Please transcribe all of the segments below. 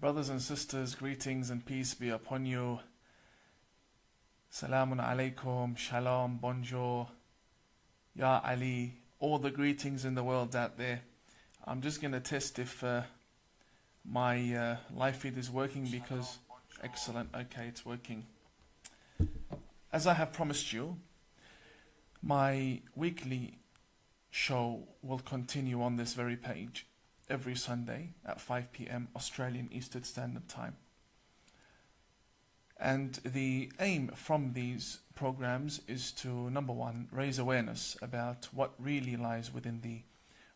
Brothers and sisters, greetings and peace be upon you. Salamun alaikum, shalom, bonjour, ya Ali, all the greetings in the world out there. I'm just going to test if my live feed is working because... Excellent, okay, it's working. As I have promised you, my weekly show will continue on this very page every Sunday at 5 p.m. Australian Eastern Standard Time. And the aim from these programs is to, number one, raise awareness about what really lies within the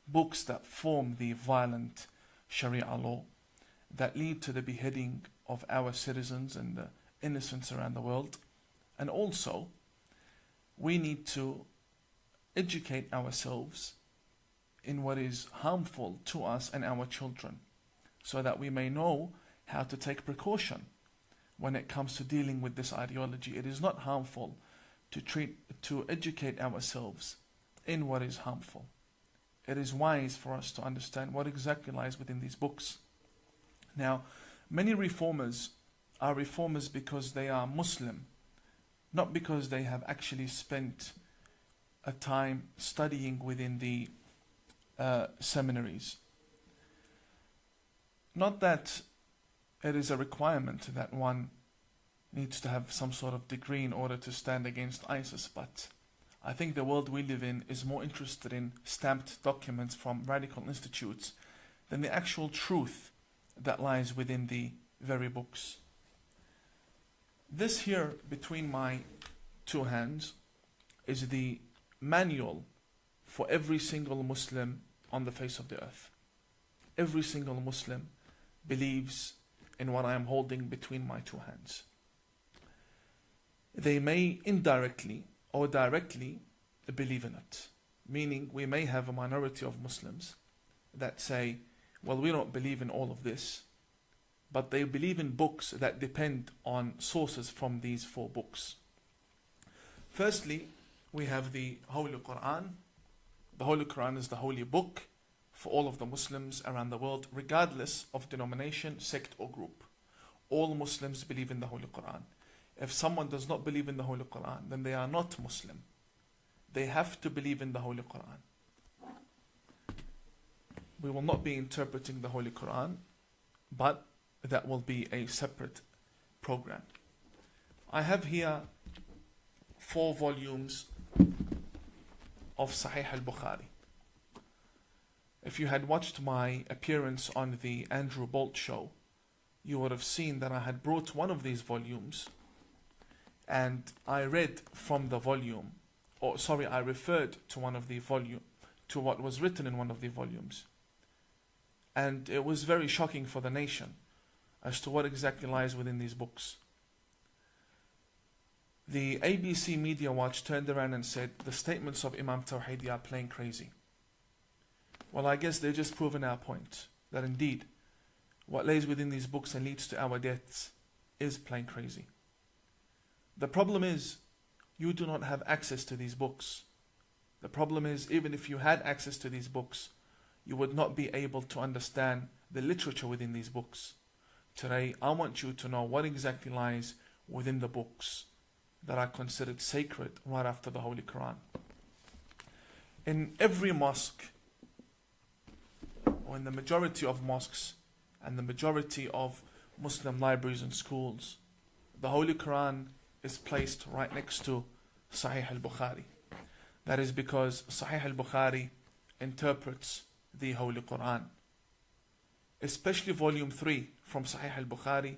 books that form the violent Sharia law that lead to the beheading of our citizens and the innocents around the world. And also, we need to educate ourselves in what is harmful to us and our children, so that we may know how to take precaution when it comes to dealing with this ideology. It is not harmful to educate ourselves in what is harmful. It is wise for us to understand what exactly lies within these books. Now, many reformers are reformers because they are Muslim, not because they have actually spent a time studying within the seminaries. Not that it is a requirement that one needs to have some sort of degree in order to stand against ISIS, but I think the world we live in is more interested in stamped documents from radical institutes than the actual truth that lies within the very books. This here between my two hands is the manual for every single Muslim on the face of the earth. Every single Muslim believes in what I am holding between my two hands. They may indirectly or directly believe in it. Meaning we may have a minority of Muslims that say, well, we don't believe in all of this, but they believe in books that depend on sources from these four books. Firstly, we have the Holy Quran. The Holy Quran is the holy book for all of the Muslims around the world, regardless of denomination, sect or group. All Muslims believe in the Holy Quran. If someone does not believe in the Holy Quran, then they are not Muslim. They have to believe in the Holy Quran. We will not be interpreting the Holy Quran, but that will be a separate program. I have here 4 volumes of Sahih al-Bukhari. If you had watched my appearance on the Andrew Bolt show, you would have seen that I had brought one of these volumes and I read from the volume, I referred to one of the volume, to what was written in one of the volumes. And it was very shocking for the nation as to what exactly lies within these books. The ABC Media Watch turned around and said, the statements of Imam Tawhidi are plain crazy. Well, I guess they're just proving our point, that indeed, what lays within these books and leads to our deaths is plain crazy. The problem is, you do not have access to these books. The problem is, even if you had access to these books, you would not be able to understand the literature within these books. Today, I want you to know what exactly lies within the books that are considered sacred right after the Holy Quran. In every mosque, or in the majority of mosques, and the majority of Muslim libraries and schools, the Holy Quran is placed right next to Sahih al-Bukhari. That is because Sahih al-Bukhari interprets the Holy Quran. Especially volume 3 from Sahih al-Bukhari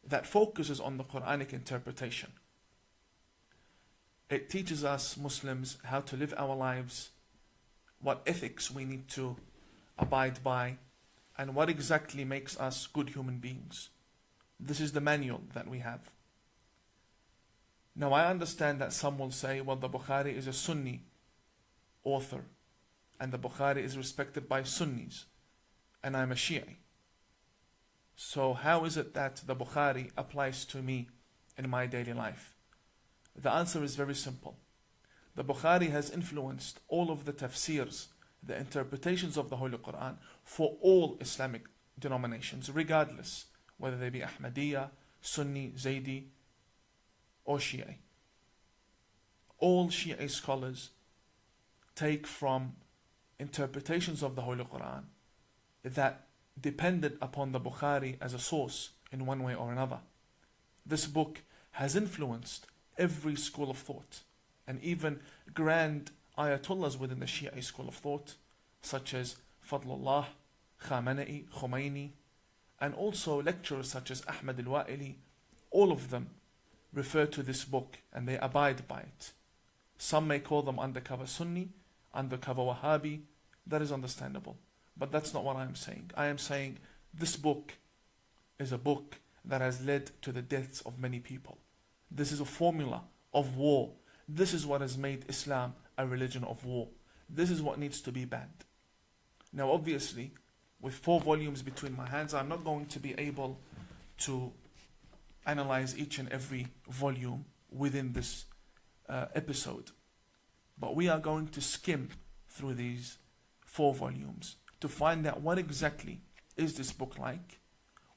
that focuses on the Quranic interpretation. It teaches us Muslims how to live our lives, what ethics we need to abide by, and what exactly makes us good human beings. This is the manual that we have. Now I understand that some will say, well, the Bukhari is a Sunni author, and the Bukhari is respected by Sunnis, and I'm a Shi'i. So how is it that the Bukhari applies to me in my daily life? The answer is very simple. The Bukhari has influenced all of the tafsirs, the interpretations of the Holy Quran for all Islamic denominations, regardless whether they be Ahmadiyya, Sunni, Zaydi, or Shia. All Shia scholars take from interpretations of the Holy Quran that depended upon the Bukhari as a source in one way or another. This book has influenced every school of thought, and even grand ayatollahs within the Shia school of thought, such as Fadlullah, Khamenei, Khomeini, and also lecturers such as Ahmad al-Wa'ili. All of them refer to this book and they abide by it. Some may call them undercover Sunni, undercover Wahhabi. That is understandable. But that's not what I am saying. I am saying this book is a book that has led to the deaths of many people. This is a formula of war. This is what has made Islam a religion of war. This is what needs to be banned. Now obviously, with 4 volumes between my hands, I'm not going to be able to analyze each and every volume within this episode. But we are going to skim through these 4 volumes to find out what exactly is this book like,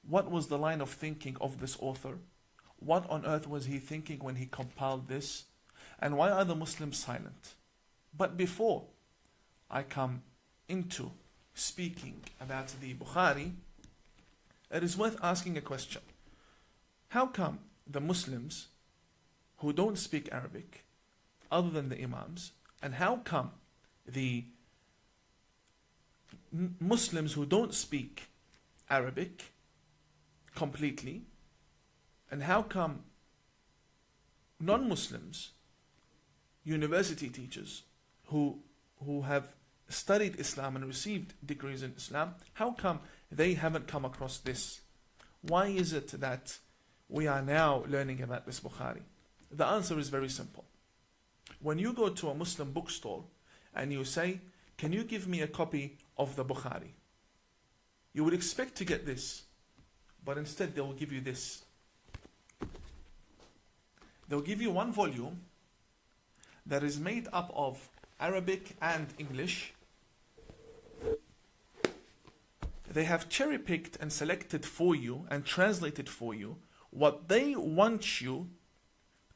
what was the line of thinking of this author, what on earth was he thinking when he compiled this, and why are the Muslims silent? But before I come into speaking about the Bukhari, it is worth asking a question. How come the Muslims who don't speak Arabic, other than the Imams, and how come the Muslims who don't speak Arabic completely, and how come non-Muslims, university teachers who have studied Islam and received degrees in Islam, how come they haven't come across this? Why is it that we are now learning about this Bukhari? The answer is very simple. When you go to a Muslim bookstore and you say, can you give me a copy of the Bukhari? You would expect to get this, but instead they will give you this. They'll give you 1 volume that is made up of Arabic and English. They have cherry-picked and selected for you and translated for you what they want you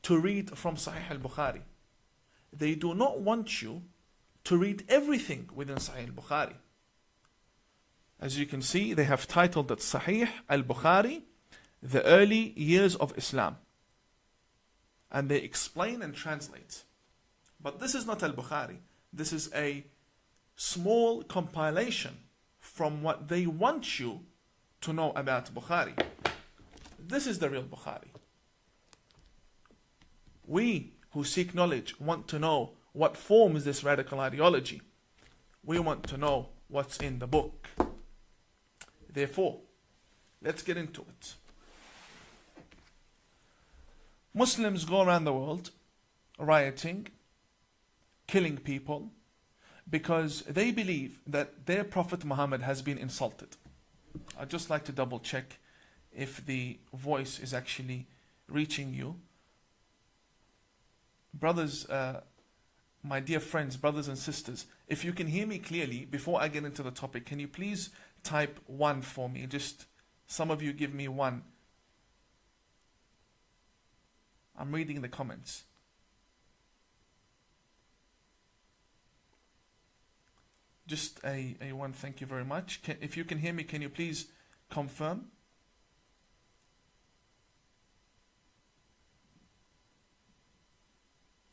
to read from Sahih al-Bukhari. They do not want you to read everything within Sahih al-Bukhari. As you can see, they have titled it Sahih al-Bukhari, the early years of Islam. And they explain and translate. But this is not al-Bukhari. This is a small compilation from what they want you to know about Bukhari. This is the real Bukhari. We who seek knowledge want to know what forms this radical ideology. We want to know what's in the book. Therefore, let's get into it. Muslims go around the world rioting, killing people, because they believe that their Prophet Muhammad has been insulted. I'd just like to double check if the voice is actually reaching you. Brothers, my dear friends, brothers and sisters, if you can hear me clearly, before I get into the topic, can you please type 1 for me? Just some of you give me 1. I'm reading the comments. Just a 1, thank you very much. If you can hear me, can you please confirm?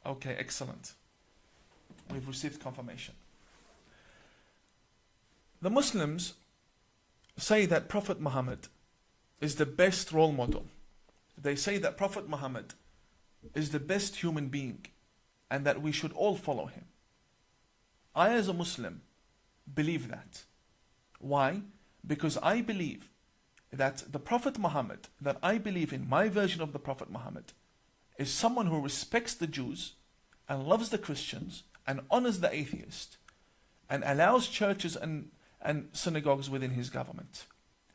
Okay, excellent. We've received confirmation. The Muslims say that Prophet Muhammad is the best role model. They say that Prophet Muhammad is the best human being and that we should all follow him. I, as a Muslim, believe that. Why? Because I believe that the Prophet Muhammad, that I believe in, my version of the Prophet Muhammad, is someone who respects the Jews and loves the Christians and honors the atheist and allows churches and synagogues within his government.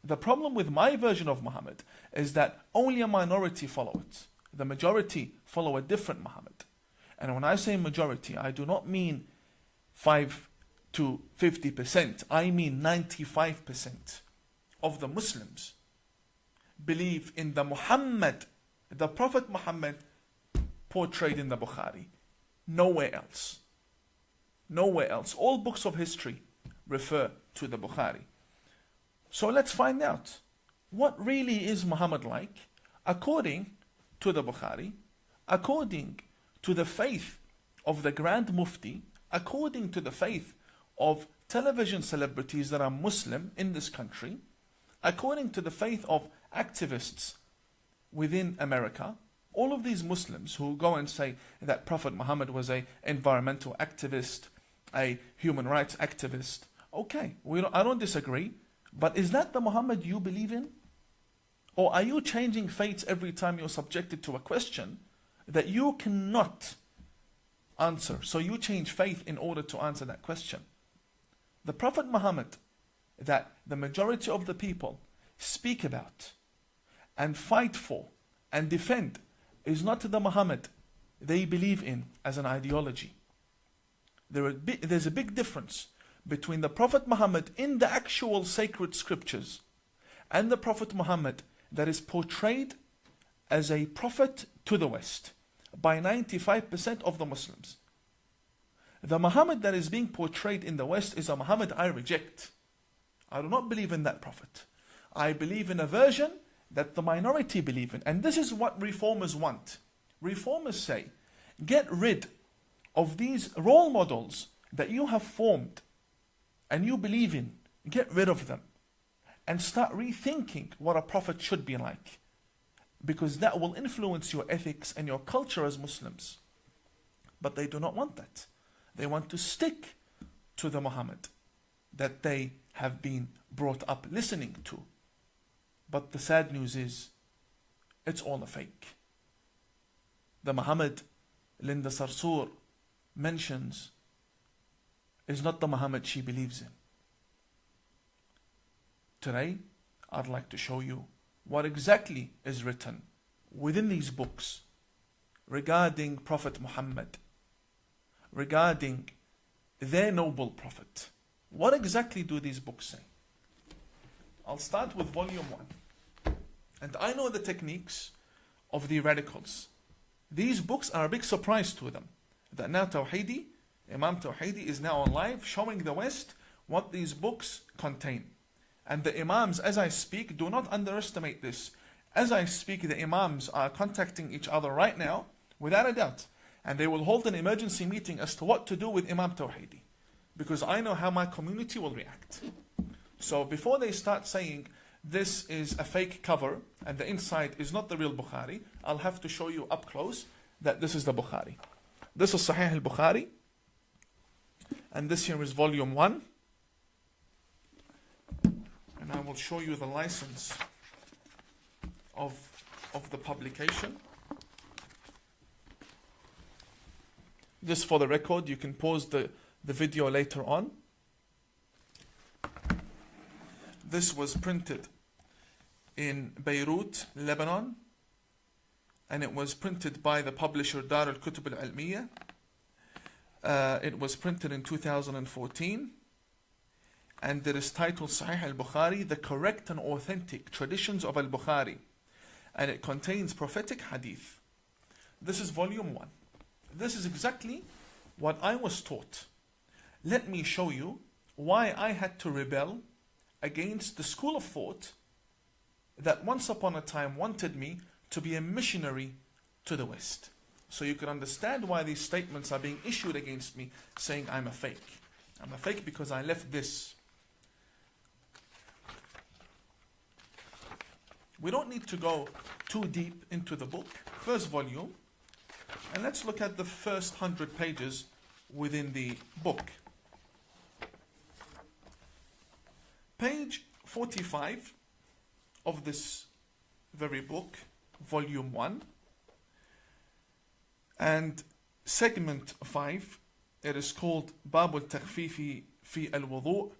The problem with my version of Muhammad is that only a minority follow it. The majority follow a different Muhammad. And when I say majority, I do not mean 5 to 50%. I mean 95% of the Muslims believe in the Muhammad, the Prophet Muhammad portrayed in the Bukhari. Nowhere else. Nowhere else. All books of history refer to the Bukhari. So let's find out, what really is Muhammad like according to the Bukhari, according to the faith of the Grand Mufti, according to the faith of television celebrities that are Muslim in this country, according to the faith of activists within America. All of these Muslims who go and say that Prophet Muhammad was an environmental activist, a human rights activist. Okay, I don't disagree, but is that the Muhammad you believe in? Or are you changing fates every time you're subjected to a question that you cannot answer? So you change faith in order to answer that question. The Prophet Muhammad that the majority of the people speak about and fight for and defend is not the Muhammad they believe in as an ideology. There's a big difference between the Prophet Muhammad in the actual sacred scriptures and the Prophet Muhammad that is portrayed as a prophet to the West by 95% of the Muslims. The Muhammad that is being portrayed in the West is a Muhammad I reject. I do not believe in that prophet. I believe in a version that the minority believe in. And this is what reformers want. Reformers say, get rid of these role models that you have formed and you believe in. Get rid of them and start rethinking what a prophet should be like, because that will influence your ethics and your culture as Muslims. But they do not want that. They want to stick to the Muhammad that they have been brought up listening to. But the sad news is, it's all a fake. The Muhammad Linda Sarsour mentions is not the Muhammad she believes in. Today, I'd like to show you what exactly is written within these books regarding Prophet Muhammad, regarding their noble prophet. What exactly do these books say? I'll start with volume 1. And I know the techniques of the radicals. These books are a big surprise to them. That now Tawhidi, Imam Tawhidi is now on live showing the West what these books contain. And the Imams, as I speak, do not underestimate this. As I speak, the Imams are contacting each other right now, without a doubt. And they will hold an emergency meeting as to what to do with Imam Tawhidi. Because I know how my community will react. So before they start saying, this is a fake cover and the inside is not the real Bukhari, I'll have to show you up close that this is the Bukhari. This is Sahih al-Bukhari. And this here is volume 1. And I will show you the license of the publication. Just for the record, you can pause the video later on. This was printed in Beirut, Lebanon, and it was printed by the publisher Dar al-Kutub al-Almiya. It was printed in 2014, and it is titled Sahih al-Bukhari, The Correct and Authentic Traditions of al-Bukhari, and it contains prophetic hadith. This is volume 1. This is exactly what I was taught. Let me show you why I had to rebel against the school of thought that once upon a time wanted me to be a missionary to the West. So you can understand why these statements are being issued against me, saying I'm a fake. I'm a fake because I left this. We don't need to go too deep into the book. First volume. And let's look at the first 100 pages within the book. Page 45 of this very book, volume 1, and segment 5, it is called Bab al-Takhfifi fi al-Wudu'.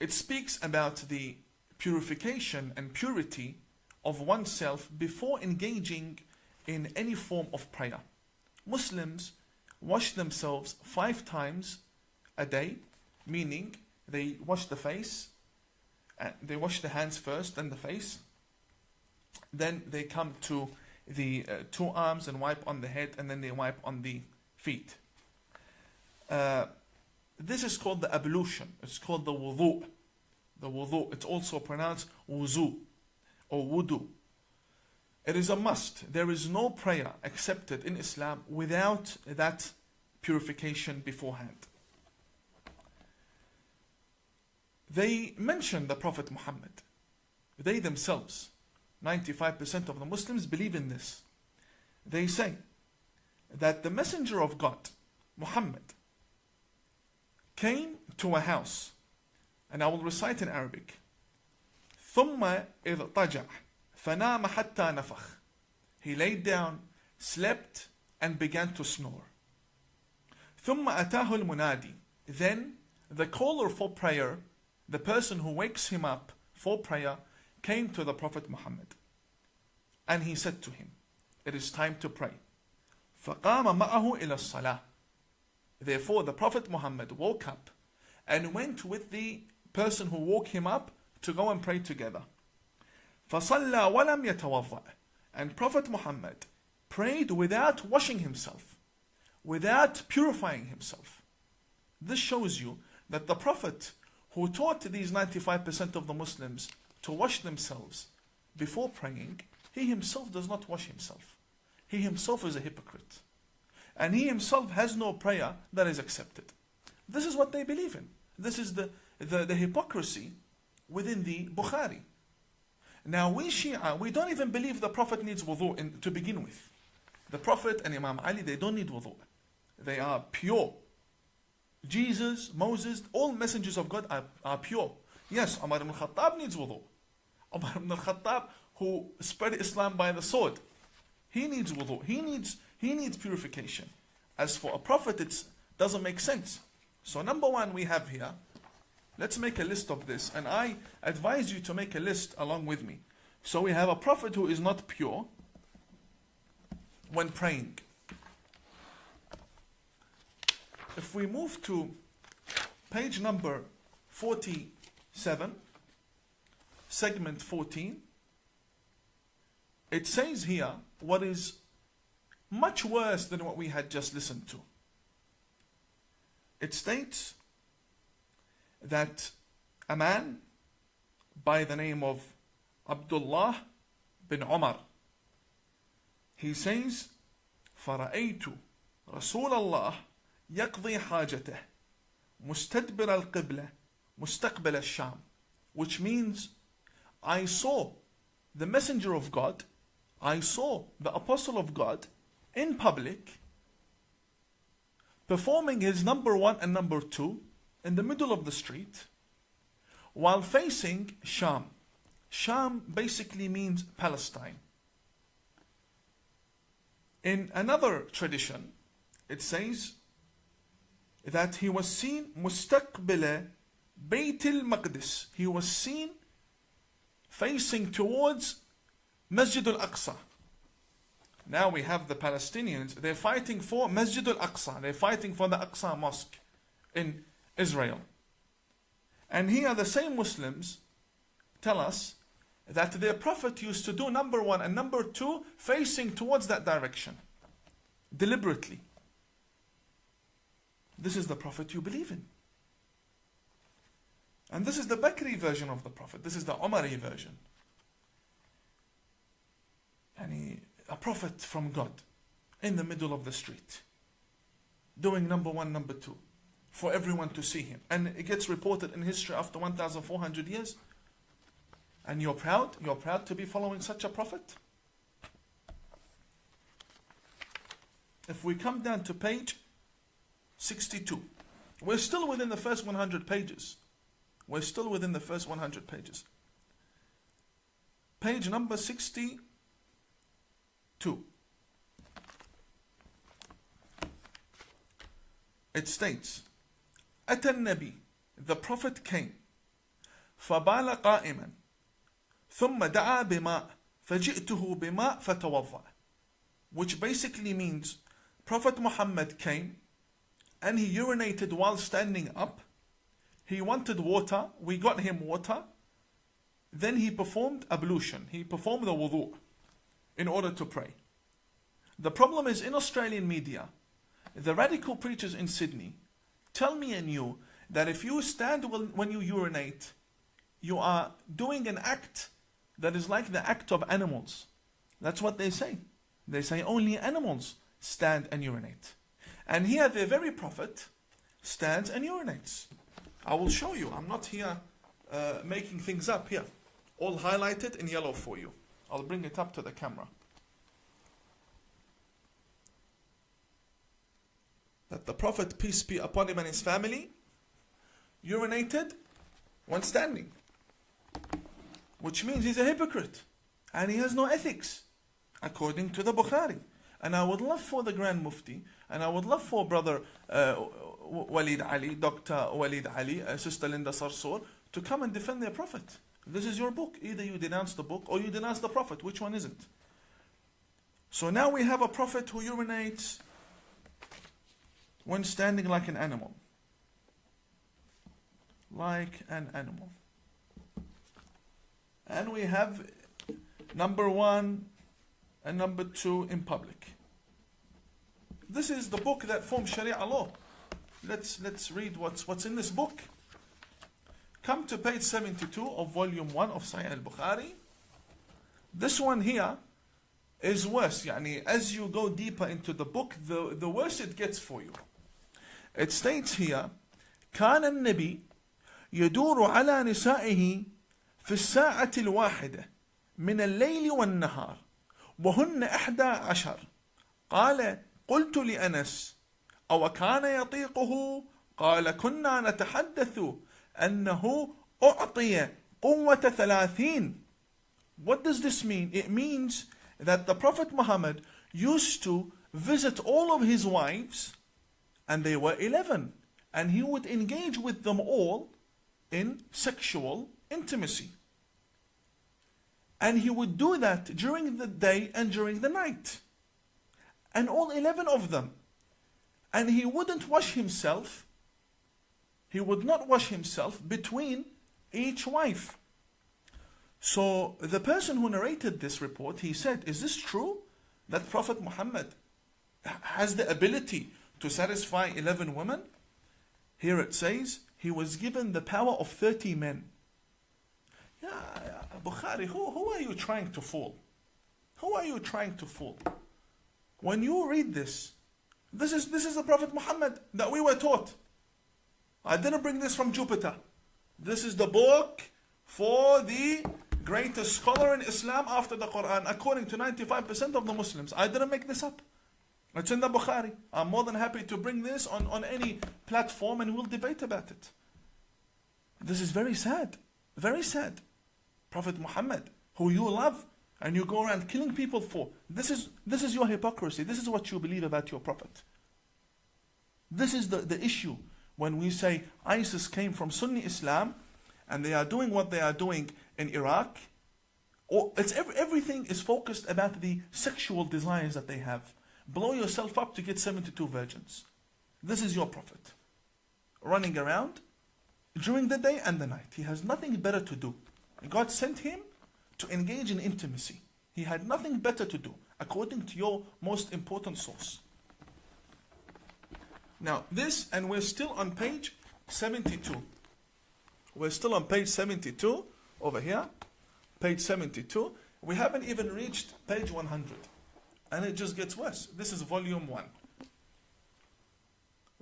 It speaks about the purification and purity of oneself before engaging in any form of prayer. Muslims wash themselves 5 times a day, meaning they wash the face, they wash the hands first, then the face, Then they come to the two arms and wipe on the head, and then they wipe on the feet. This is called the ablution. It's called the wudu. The wudu. It's also pronounced wuzu or wudu. It is a must. There is no prayer accepted in Islam without that purification beforehand. They mention the Prophet Muhammad. They themselves, 95% of the Muslims believe in this. They say that the Messenger of God, Muhammad, came to a house, and I will recite in Arabic. ثم اضطجع فنام حتى نفخ. He laid down, slept, and began to snore. ثم أتاه المنادي. Then the caller for prayer, the person who wakes him up for prayer, came to the Prophet Muhammad. And he said to him, it is time to pray. فقام معه إلى الصلاة. Therefore the Prophet Muhammad woke up and went with the person who woke him up to go and pray together. فصلى ولم يتوضأ. And Prophet Muhammad prayed without washing himself, without purifying himself. This shows you that the Prophet who taught these 95% of the Muslims to wash themselves before praying, he himself does not wash himself. He himself is a hypocrite. And he himself has no prayer that is accepted. This is what they believe in. This is the hypocrisy within the Bukhari. Now we Shia, we don't even believe the Prophet needs wudu to begin with. The Prophet and Imam Ali, they don't need wudu. They are pure. Jesus, Moses, all messengers of God are pure. Yes, Umar ibn al-Khattab needs wudu. Umar ibn al-Khattab, who spread Islam by the sword, he needs wudu. He needs purification. As for a prophet, it doesn't make sense. So number one we have here, let's make a list of this. And I advise you to make a list along with me. So we have a prophet who is not pure when praying. If we move to page number 47, segment 14, it says here what is much worse than what we had just listened to. It states that a man by the name of Abdullah bin Umar, he says, فَرَأَيْتُ رَسُولَ اللَّهِ يَقْضِي حَاجَتَهِ مُسْتَدْبِرَ الْقِبْلَةِ مُسْتَقْبِلَ الشَّامِ, which means I saw the messenger of God, I saw the apostle of God in public performing his number one and number two in the middle of the street while facing Sham. Sham basically means Palestine. In another tradition, it says that he was seen مستقبل بيت المقدس. He was seen facing towards Masjid al-Aqsa. Now we have the Palestinians, they're fighting for Masjid al-Aqsa. They're fighting for the Aqsa Mosque in Israel. And here the same Muslims tell us that their Prophet used to do number one and number two facing towards that direction. Deliberately. This is the Prophet you believe in. And this is the Bakri version of the Prophet. This is the Umari version. And a prophet from God in the middle of the street doing number one, number two for everyone to see him. And it gets reported in history after 1,400 years. And you're proud to be following such a prophet? If we come down to page 62, we're still within the first 100 pages. We're still within the first 100 pages. Page number 62. It states, أتى النبي, the Prophet came, فبال قائما, ثم دعا بماء, فجئته بماء فتوضأ. Which basically means, Prophet Muhammad came, and he urinated while standing up. He wanted water, we got him water, then he performed ablution. He performed the wudu in order to pray. The problem is in Australian media, the radical preachers in Sydney tell me and you that if you stand when you urinate, you are doing an act that is like the act of animals. That's what they say. They say only animals stand and urinate. And here the very Prophet stands and urinates. I will show you. I'm not here making things up here. All highlighted in yellow for you. I'll bring it up to the camera. That the Prophet, peace be upon him and his family, urinated when standing. Which means he's a hypocrite. And he has no ethics. According to the Bukhari. And I would love for the Grand Mufti, and I would love for Brother Walid Ali, Dr. Walid Ali, Sister Linda Sarsour, to come and defend their Prophet. This is your book. Either you denounce the book or you denounce the Prophet. Which one isn't? So now we have a Prophet who urinates when standing like an animal. Like an animal. And we have number 1 and number 2 in public. This is the book that forms Sharia law. Let's read what's in this book. Come to page 72 of volume 1 of Sahih al-Bukhari. This one here is worse. Yani, as you go deeper into the book, the worse it gets for you. It states here, كان النبي يدور على نسائه في الساعة الواحدة من الليل والنهار وهن 11. قال قلت لأنس أو كان يطيقه؟ قال كنا نتحدث أنه أعطي قوة 30. What does this mean? It means that the Prophet Muhammad used to visit all of his wives, and they were 11, and he would engage with them all in sexual intimacy. And he would do that during the day and during the night. And all 11 of them. And he wouldn't wash himself. He would not wash himself between each wife. So the person who narrated this report, he said, is this true? That Prophet Muhammad has the ability to satisfy 11 women? Here it says, he was given the power of 30 men. Yeah, Bukhari, who are you trying to fool? Who are you trying to fool? When you read this is the Prophet Muhammad that we were taught. I didn't bring this from Jupiter. This is the book for the greatest scholar in Islam after the Quran, according to 95% of the Muslims. I didn't make this up. It's in the Bukhari. I'm more than happy to bring this on any platform and we'll debate about it. This is very sad. Very sad. Prophet Muhammad, who you love and you go around killing people for. This is your hypocrisy. This is what you believe about your Prophet. This is the issue when we say ISIS came from Sunni Islam and they are doing what they are doing in Iraq. Everything is focused about the sexual desires that they have. Blow yourself up to get 72 virgins. This is your Prophet. Running around during the day and the night. He has nothing better to do. God sent him to engage in intimacy. He had nothing better to do, according to your most important source. Now this, and we're still on page 72. We're still on page 72, over here. Page 72. We haven't even reached page 100. And it just gets worse. This is volume 1.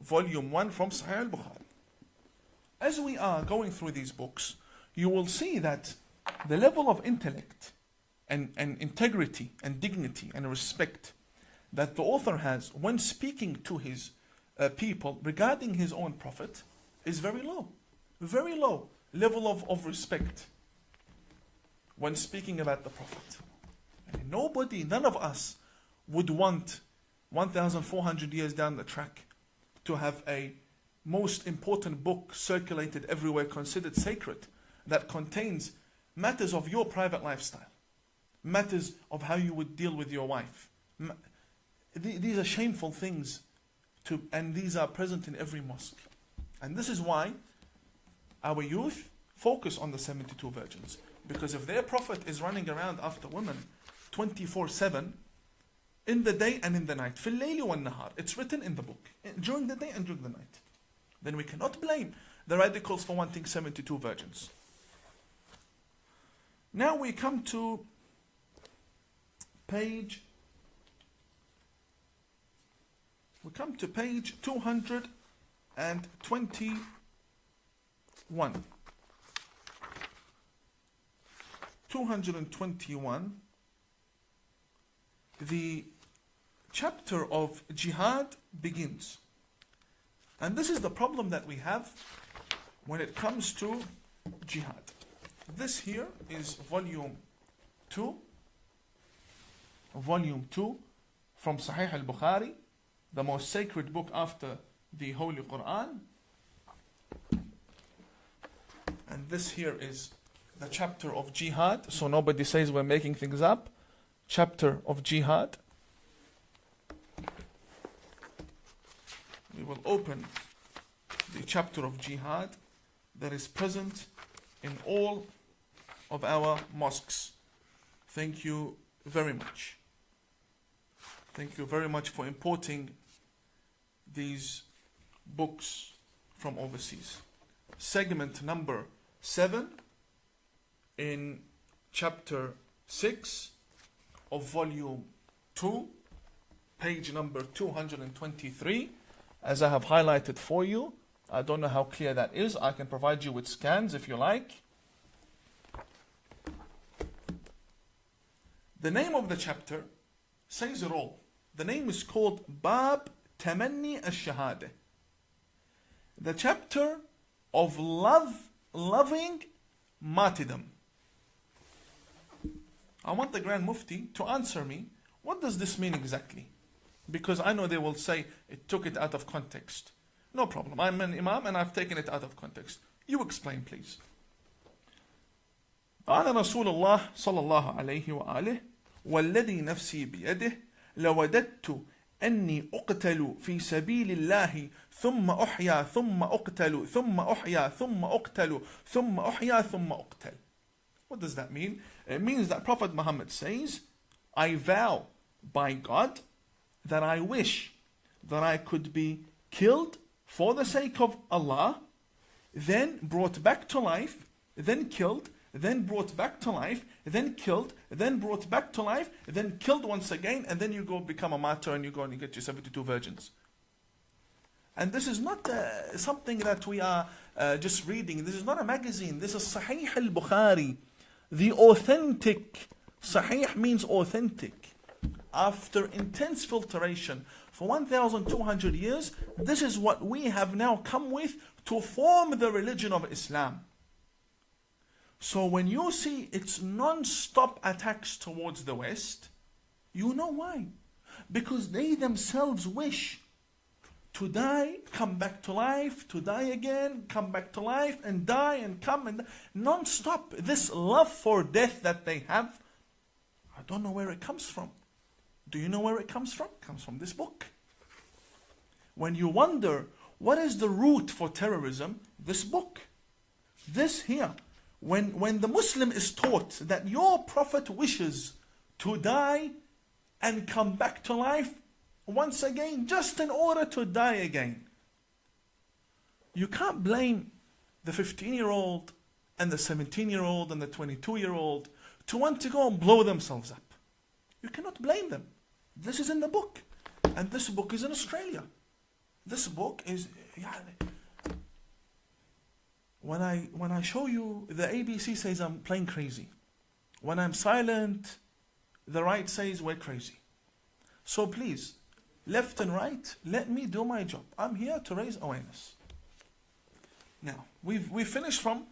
Volume 1 from Sahih al-Bukhari. As we are going through these books, you will see that the level of intellect and integrity and dignity and respect that the author has when speaking to his people regarding his own Prophet is very low. Very low level of respect when speaking about the Prophet. And none of us would want 1,400 years down the track to have a most important book circulated everywhere, considered sacred, that contains matters of your private lifestyle, matters of how you would deal with your wife. These are shameful things, and these are present in every mosque. And this is why our youth focus on the 72 virgins. Because if their prophet is running around after women 24/7, in the day and in the night, fil layli wal nahar, it's written in the book, during the day and during the night, then we cannot blame the radicals for wanting 72 virgins. Now we come to page 221. 221. The chapter of jihad begins. And this is the problem that we have when it comes to jihad. This here is volume 2 from Sahih al-Bukhari, the most sacred book after the Holy Quran. And this here is the chapter of jihad, so nobody says we're making things up. Chapter of jihad. We will open the chapter of jihad that is present in all of our mosques. Thank you very much. Thank you very much for importing these books from overseas. Segment number 7 in chapter 6 of volume 2, page number 223, as I have highlighted for you. I don't know how clear that is. I can provide you with scans if you like. The name of the chapter says it all. The name is called Bab Tamanni al-Shahada. The chapter of loving martyrdom. I want the Grand Mufti to answer me, what does this mean exactly? Because I know they will say it took it out of context. No problem. I'm an Imam and I've taken it out of context. You explain, please. قال رسول الله صلى الله عليه وآله والذي نفسي بيده لوددت أني أقتل في سبيل الله ثم أحيا ثم أقتل ثم أحيا ثم أقتل ثم أحيا ثم أقتل. What does that mean? It means that Prophet Muhammad says, I vow by God that I wish that I could be killed for the sake of Allah, then brought back to life, then killed, then brought back to life, then killed, then brought back to life, then killed once again, and then you go become a martyr and you go and you get your 72 virgins. And this is not something that we are just reading. This is not a magazine. This is Sahih al-Bukhari. The authentic. Sahih means authentic. After intense filtration for 1,200 years, this is what we have now come with to form the religion of Islam. So when you see its non-stop attacks towards the West, you know why. Because they themselves wish to die, come back to life, to die again, come back to life, and die and come and non-stop. This love for death that they have, I don't know where it comes from. Do you know where it comes from? It comes from this book. When you wonder, what is the root for terrorism? This book. This here. When the Muslim is taught that your Prophet wishes to die and come back to life once again, just in order to die again, you can't blame the 15-year-old and the 17-year-old and the 22-year-old to want to go and blow themselves up. You cannot blame them. This is in the book. And this book is in Australia. This book is... When I show you, the ABC says I'm playing crazy. When I'm silent, the right says we're crazy. So please, left and right, let me do my job. I'm here to raise awareness. Now, we've finished from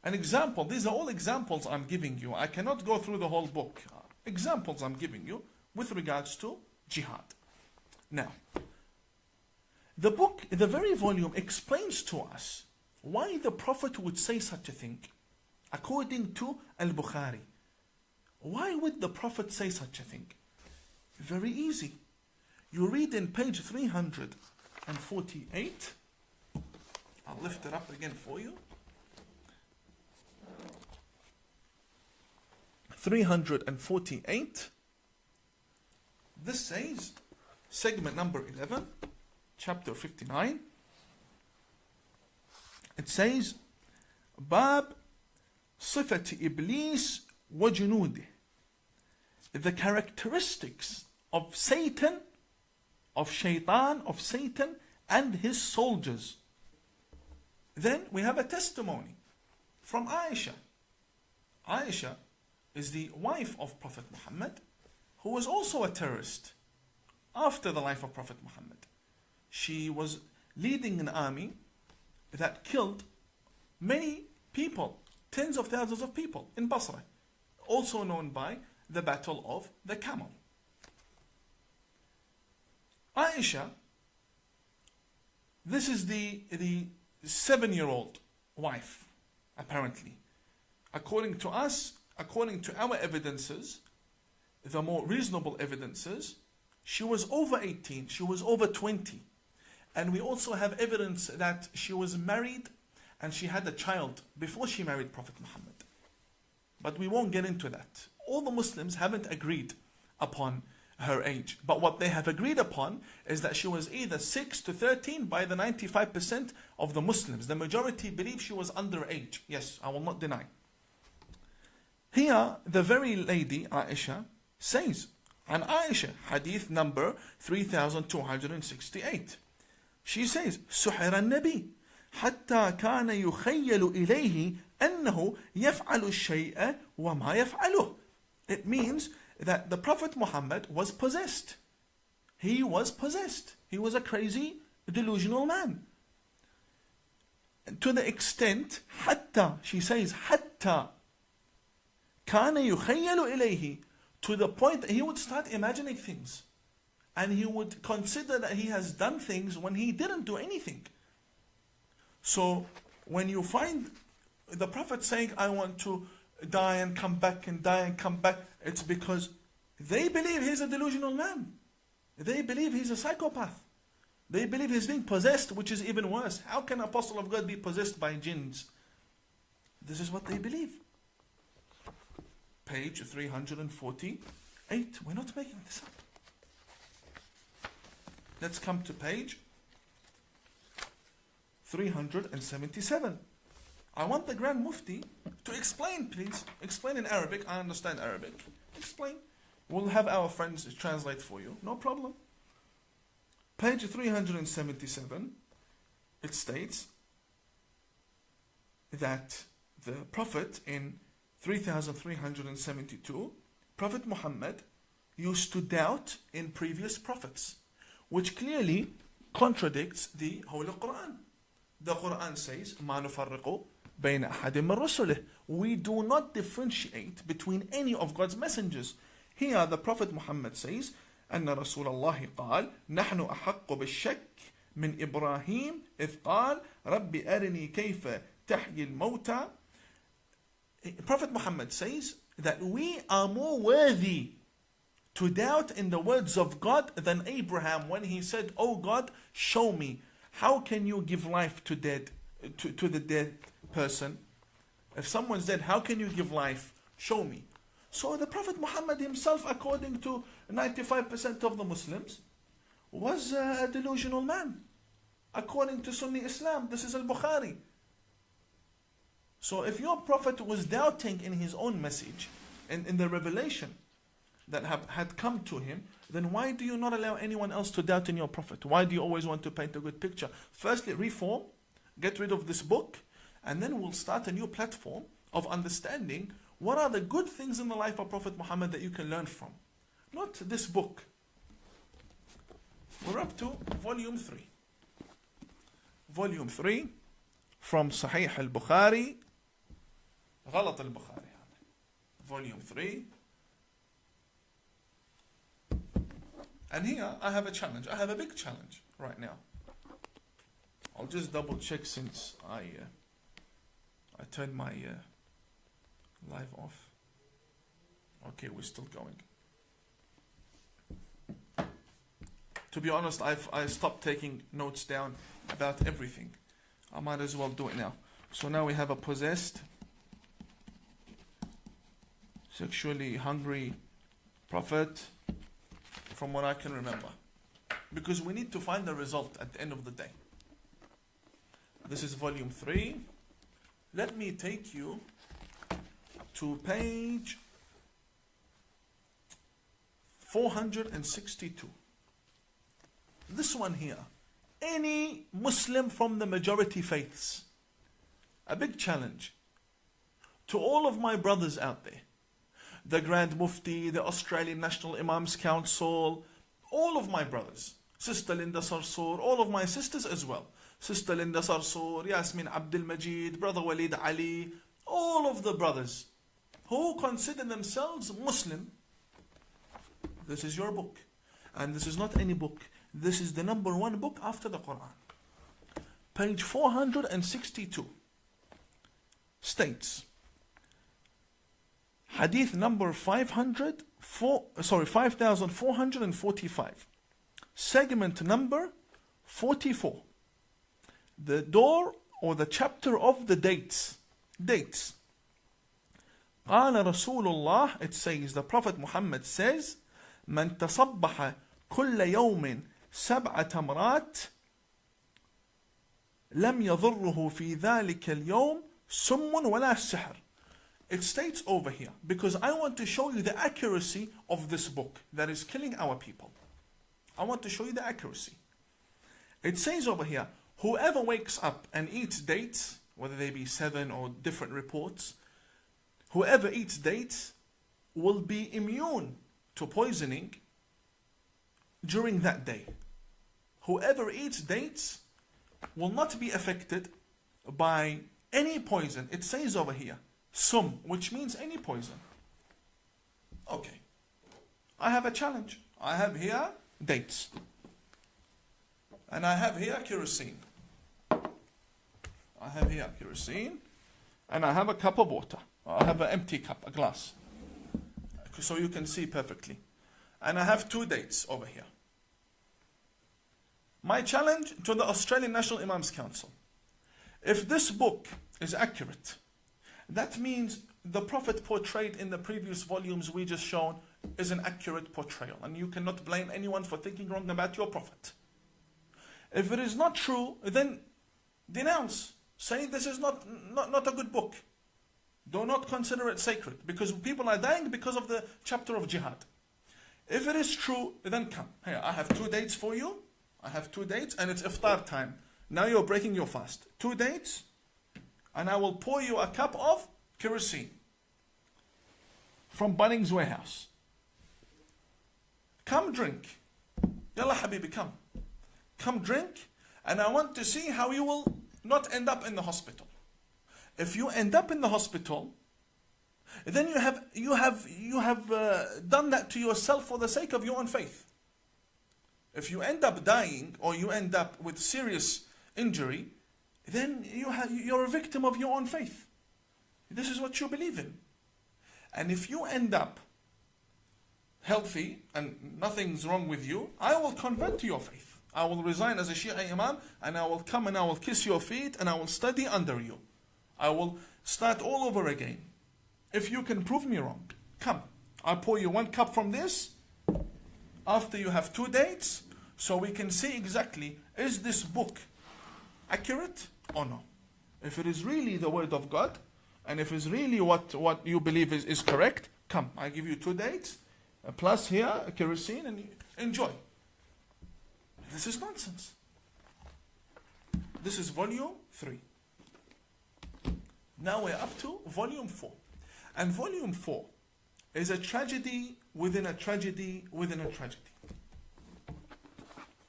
an example. These are all examples I'm giving you. I cannot go through the whole book. Examples I'm giving you with regards to jihad. Now, the book, the very volume explains to us why the Prophet would say such a thing. According to Al-Bukhari. Why would the Prophet say such a thing? Very easy. You read in page 348. I'll lift it up again for you. 348. This says, segment number 11, chapter 59. It says, Bab Sifat Iblis wa Junudih. The characteristics of Satan, of Shaitan, of Satan and his soldiers. Then we have a testimony from Aisha. Aisha is the wife of Prophet Muhammad, who was also a terrorist after the life of Prophet Muhammad. She was leading an army that killed many people, tens of thousands of people in Basra, also known by the Battle of the Camel. Aisha, this is the 7-year-old wife, apparently. According to us, according to our evidences, the more reasonable evidences, she was over 18, she was over 20. And we also have evidence that she was married and she had a child before she married Prophet Muhammad. But we won't get into that. All the Muslims haven't agreed upon her age. But what they have agreed upon is that she was either 6 to 13 by the 95% of the Muslims. The majority believe she was underage. Yes, I will not deny. Here, the very lady, Aisha, says, and Aisha, hadith number 3268. She says, سحر النبي حتى كان يخيل إليه أنه يفعل الشيء وما يفعله. It means that the Prophet Muhammad was possessed. He was possessed. He was a crazy, delusional man. To the extent, حتى, she says, حتى كان يخيل إليه, to the point that he would start imagining things. And he would consider that he has done things when he didn't do anything. So when you find the Prophet saying, I want to die and come back and die and come back, it's because they believe he's a delusional man. They believe he's a psychopath. They believe he's being possessed, which is even worse. How can an apostle of God be possessed by jinns? This is what they believe. Page 348. We're not making this up. Let's come to page 377. I want the Grand Mufti to explain, please. Explain in Arabic. I understand Arabic. Explain. We'll have our friends translate for you. No problem. Page 377. It states that the Prophet in 3372, Prophet Muhammad used to doubt in previous prophets, which clearly contradicts the Holy Quran. The Quran says, مَا نُفَرِّقُ بَيْنَ أَحَدٍ مِّن رُسُلِهِ. We do not differentiate between any of God's messengers. Here the Prophet Muhammad says, أن رسول الله قال نحن أحق بالشك من إبراهيم إذ قال رب أرني كيف تحيي الموتى. Prophet Muhammad says that we are more worthy to doubt in the words of God than Abraham when he said, Oh God, show me. How can you give life to the dead person? If someone's dead, how can you give life? Show me. So the Prophet Muhammad himself, according to 95% of the Muslims, was a delusional man. According to Sunni Islam, this is Al-Bukhari. So if your Prophet was doubting in his own message, in the revelation that had come to him, then why do you not allow anyone else to doubt in your Prophet? Why do you always want to paint a good picture? Firstly, reform, get rid of this book, and then we'll start a new platform of understanding what are the good things in the life of Prophet Muhammad that you can learn from. Not this book. We're up to volume 3. Volume 3 from Sahih al-Bukhari. غلط al-Bukhari. Volume 3. And here I have a challenge. I have a big challenge right now. I'll just double check since I turned my live off. Okay, we're still going. To be honest, I stopped taking notes down about everything. I might as well do it now. So now we have a possessed sexually hungry prophet, from what I can remember. Because we need to find the result at the end of the day. This is volume 3. Let me take you to page 462. This one here. Any Muslim from the majority faiths. A big challenge to all of my brothers out there. The Grand Mufti, the Australian National Imams Council, all of my brothers. Sister Linda Sarsour, all of my sisters as well. Sister Linda Sarsour, Yasmin Abdul Majid, Brother Walid Ali, all of the brothers who consider themselves Muslim. This is your book. And this is not any book. This is the number 1 book after the Quran. Page 462 states, Hadith number 5445, segment number 44. The door or the chapter of the dates. Dates. قال رسول الله, it says, the Prophet Muhammad says, من تصبح كل يوم 7 تمرات لم يضره في ذلك اليوم سم ولا سحر. It states over here, because I want to show you the accuracy of this book that is killing our people. I want to show you the accuracy. It says over here, whoever wakes up and eats dates, whether they be 7 or different reports, whoever eats dates will be immune to poisoning during that day. Whoever eats dates will not be affected by any poison. It says over here, sum, which means any poison. Okay. I have a challenge. I have here dates. And I have here kerosene. I have here kerosene. And I have a cup of water. I have an empty cup, a glass. So you can see perfectly. And I have 2 dates over here. My challenge to the Australian National Imams Council. If this book is accurate, that means the Prophet portrayed in the previous volumes we just shown is an accurate portrayal. And you cannot blame anyone for thinking wrong about your Prophet. If it is not true, then denounce. Say this is not a good book. Do not consider it sacred. Because people are dying because of the chapter of jihad. If it is true, then come. Here, I have 2 dates for you. I have 2 dates and it's iftar time. Now you're breaking your fast. 2 dates and I will pour you a cup of kerosene from Bunnings Warehouse. Come drink. Yalla Habibi, come. Come drink, and I want to see how you will not end up in the hospital. If you end up in the hospital, then you have done that to yourself for the sake of your own faith. If you end up dying or you end up with serious injury, then you're a victim of your own faith. This is what you believe in. And if you end up healthy and nothing's wrong with you, I will convert to your faith. I will resign as a Shia Imam and I will come and I will kiss your feet and I will study under you. I will start all over again. If you can prove me wrong, come. I'll pour you 1 cup from this after you have 2 dates so we can see exactly, is this book accurate or no? If it is really the word of God and if it's really what you believe is correct, come. I give you 2 dates plus here a kerosene and enjoy. This is nonsense. This is volume 3. Now we're up to volume 4. And volume 4 is a tragedy within a tragedy within a tragedy.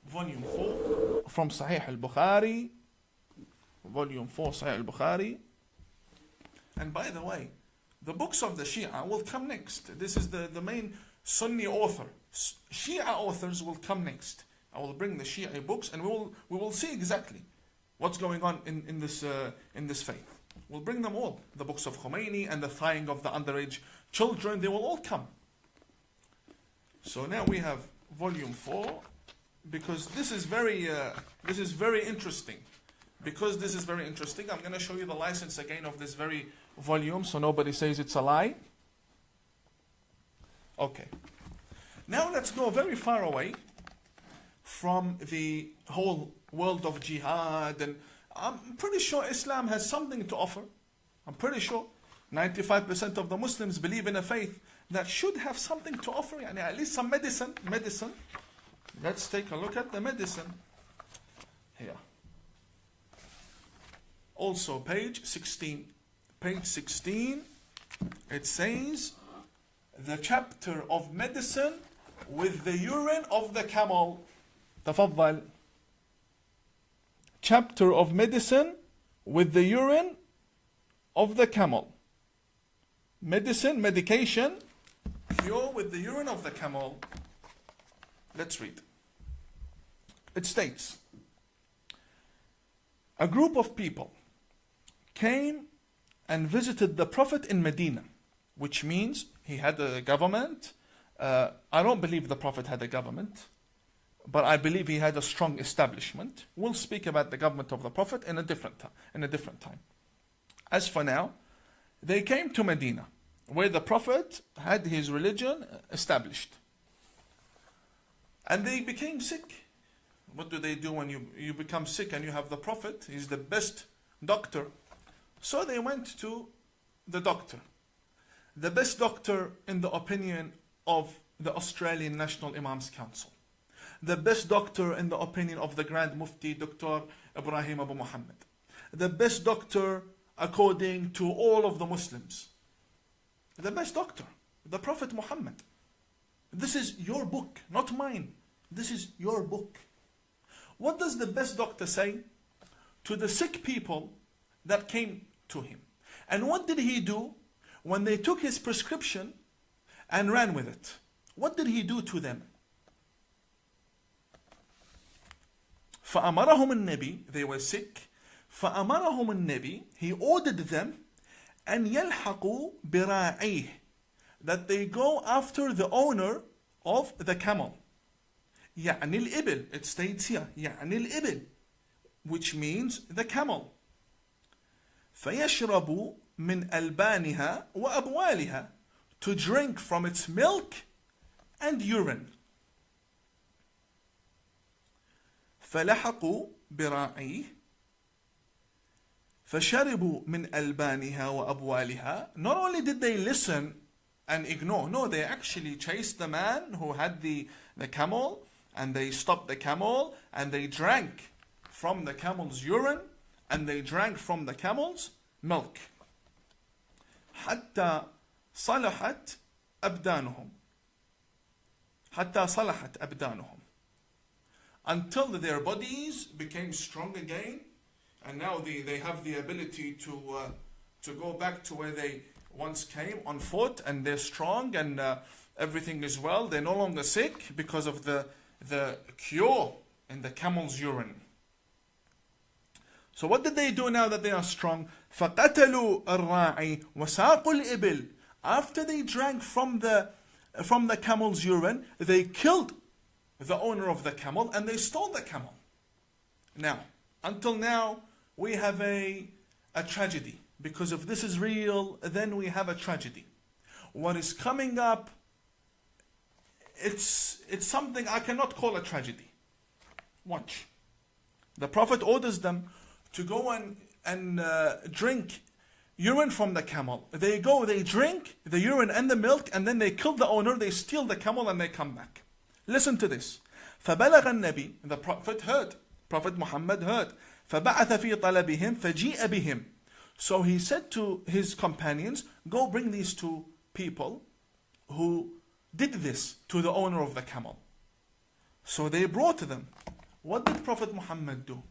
Volume 4 from Sahih al-Bukhari. Volume 4 Sahih al-Bukhari. And by the way, the books of the Shia will come next. This is the main Sunni author. Shia authors will come next. I will bring the Shia books and we will see exactly what's going on in this faith. We'll bring them all. The books of Khomeini and the thawing of the underage children, they will all come. So now we have volume 4, because this is very interesting. Because this is very interesting, I'm going to show you the license again of this very volume so nobody says it's a lie. Okay. Now let's go very far away from the whole world of jihad, and I'm pretty sure Islam has something to offer. I'm pretty sure 95% of the Muslims believe in a faith that should have something to offer, yani at least some medicine. Let's take a look at the medicine here. Also page 16. Page 16, it says the chapter of medicine with the urine of the camel. تفضل. Chapter of medicine with the urine of the camel. Medicine, medication, cure with the urine of the camel. Let's read. It states, a group of people came and visited the Prophet in Medina, which means he had a government. I don't believe the Prophet had a government, but I believe he had a strong establishment. We'll speak about the government of the Prophet in a different time. As for now, they came to Medina, where the Prophet had his religion established. And they became sick. What do they do when you become sick and you have the Prophet? He's the best doctor. So they went to the doctor. The best doctor in the opinion of the Australian National Imams Council. The best doctor in the opinion of the Grand Mufti, Dr. Ibrahim Abu Muhammad. The best doctor according to all of the Muslims. The best doctor, the Prophet Muhammad. This is your book, not mine. This is your book. What does the best doctor say to the sick people that came to him? And what did he do when they took his prescription and ran with it? What did he do to them? فأمرهم النبي, they were sick. فأمرهم النبي, he ordered them أن يلحقوا براعيه, that they go after the owner of the camel. يعني الإبل, it states here, يعني الإبل, which means the camel. فيشربوا من ألبانها وأبوالها, to drink from its milk and urine. فلحقوا براعيه فشربوا من ألبانها وأبوالها. Not only did they listen and ignore, no, they actually chased the man who had the camel, and they stopped the camel, and they drank from the camel's urine, and they drank from the camel's milk. حتى صلحت أبدانهم. حتى صلحت أبدانهم. Until their bodies became strong again, and now they have the ability to go back to where they once came on foot, and they're strong, and everything is well. They're no longer sick because of the cure in the camel's urine. So what did they do now that they are strong? فَقَتَلُوا الرَّاعِي وَسَاقُوا الْإِبِلِ. After they drank from the camel's urine, they killed the owner of the camel, and they stole the camel. Now, until now, we have a tragedy. Because if this is real, then we have a tragedy. What is coming up, it's something I cannot call a tragedy. Watch. The Prophet orders them to go and drink urine from the camel. They go, they drink the urine and the milk, and then they kill the owner, they steal the camel, and they come back. Listen to this. فبلغ النبي, the Prophet heard, Prophet Muhammad heard. فبعث في طلبهم فجيء بهم. So he said to his companions, go bring these two people who did this to the owner of the camel. So they brought them. What did Prophet Muhammad do?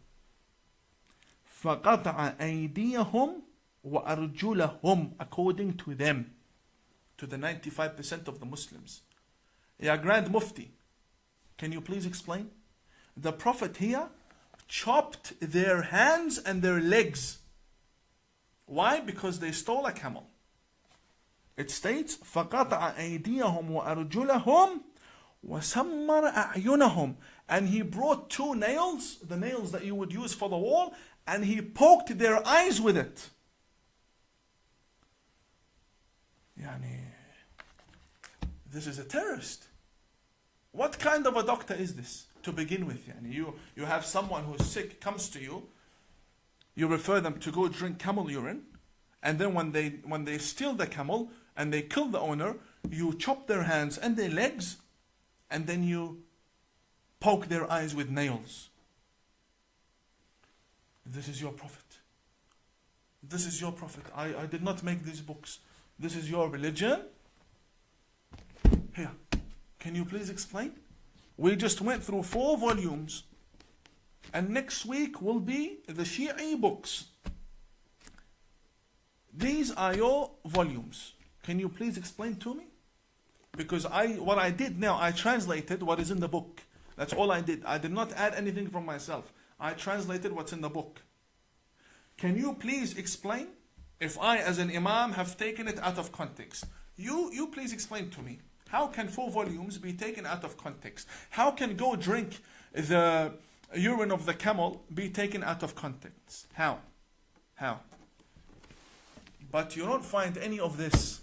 فقطع أيديهم وأرجلهم, according to them, to the 95% of the Muslims. Ya Grand Mufti, can you please explain? The Prophet here chopped their hands and their legs. Why? Because they stole a camel. It states, فَقَطَعَ أَيْدِيَهُمْ وَأَرْجُلَهُمْ وَسَمَّرَ أَعْيُنَهُم. And he brought two nails, the nails that you would use for the wall, and he poked their eyes with it. This is a terrorist. What kind of a doctor is this to begin with? Yani you have someone who's sick, comes to you, you refer them to go drink camel urine, and then when they steal the camel and they kill the owner, you chop their hands and their legs, and then you poke their eyes with nails. This is your prophet. This is your prophet. I did not make these books. This is your religion. Here, can you please explain? We just went through 4 volumes, and next week will be the Shi'i books. These are your volumes. Can you please explain to me? Because what I did now, I translated what is in the book. That's all I did. I did not add anything from myself. I translated what's in the book. Can you please explain if I as an Imam have taken it out of context? You please explain to me. How can 4 volumes be taken out of context? How can go drink the urine of the camel be taken out of context? How? But you don't find any of this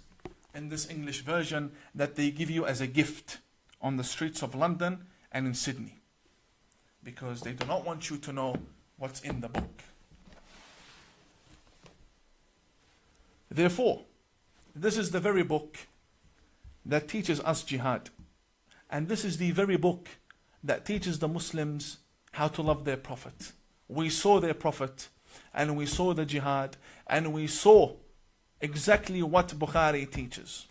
in this English version that they give you as a gift on the streets of London and in Sydney. Because they do not want you to know what's in the book. Therefore, this is the very book that teaches us jihad. And this is the very book that teaches the Muslims how to love their Prophet. We saw their Prophet, and we saw the jihad, and we saw exactly what Bukhari teaches.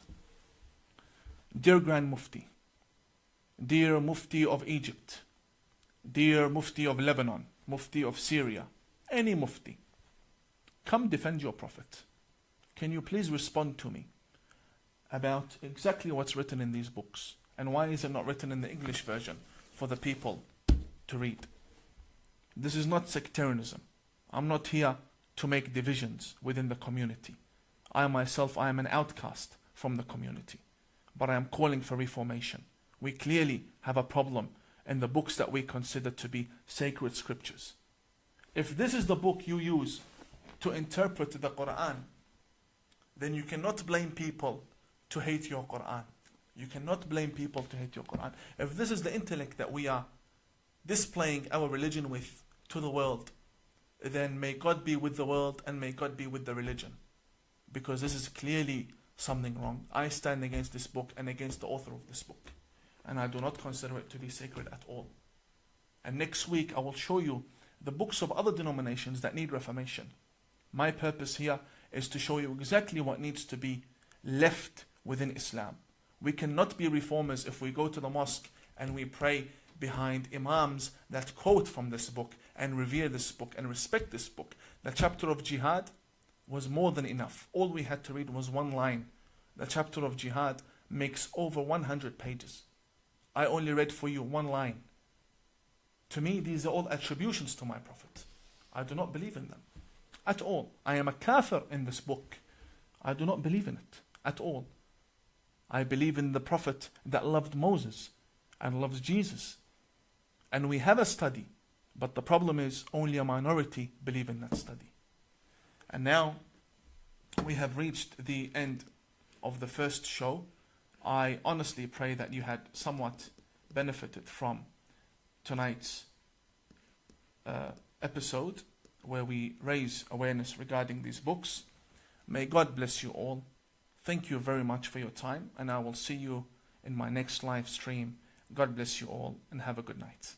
Dear Grand Mufti, dear Mufti of Egypt, dear Mufti of Lebanon, Mufti of Syria, any Mufti, come defend your Prophet. Can you please respond to me about exactly what's written in these books, and why is it not written in the English version for the people to read? This is not sectarianism. I'm not here to make divisions within the community. I myself, I am an outcast from the community, but I am calling for reformation. We clearly have a problem in the books that we consider to be sacred scriptures. If this is the book you use to interpret the Quran, then you cannot blame people to hate your Quran. You cannot blame people to hate your Quran. If this is the intellect that we are displaying our religion with to the world, then may God be with the world and may God be with the religion. Because this is clearly something wrong. I stand against this book and against the author of this book. And I do not consider it to be sacred at all. And next week I will show you the books of other denominations that need reformation. My purpose here is to show you exactly what needs to be left within Islam. We cannot be reformers if we go to the mosque and we pray behind imams that quote from this book and revere this book and respect this book. The chapter of jihad was more than enough. All we had to read was 1 line. The chapter of jihad makes over 100 pages. I only read for you 1 line. To me, these are all attributions to my Prophet. I do not believe in them at all. I am a kafir in this book. I do not believe in it at all. I believe in the Prophet that loved Moses and loves Jesus. And we have a study, but the problem is only a minority believe in that study. And now we have reached the end of the first show. I honestly pray that you had somewhat benefited from tonight's episode where we raise awareness regarding these books. May God bless you all. Thank you very much for your time, and I will see you in my next live stream. God bless you all and have a good night.